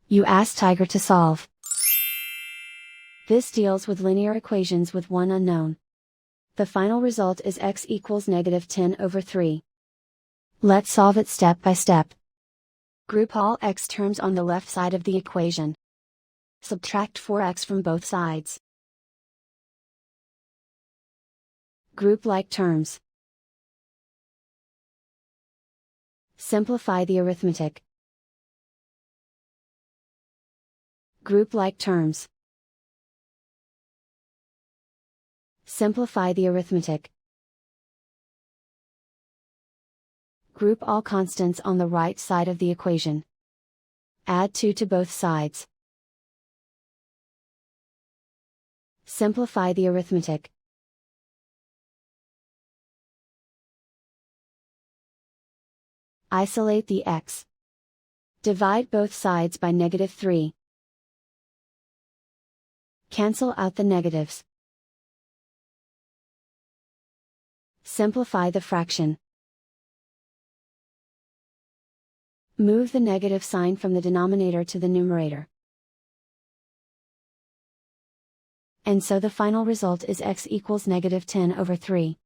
You ask Tiger to solve. This deals with linear equations with one unknown. The final result is x equals -10/3. Let's solve it step by step. Group all x terms on the left side of the equation. Subtract 4x from both sides. Group like terms. Simplify the arithmetic. Group like terms. Simplify the arithmetic. Group all constants on the right side of the equation. Add 2 to both sides. Simplify the arithmetic. Isolate the x. Divide both sides by -3. Cancel out the negatives. Simplify the fraction. Move the negative sign from the denominator to the numerator. And so the final result is x equals -10/3.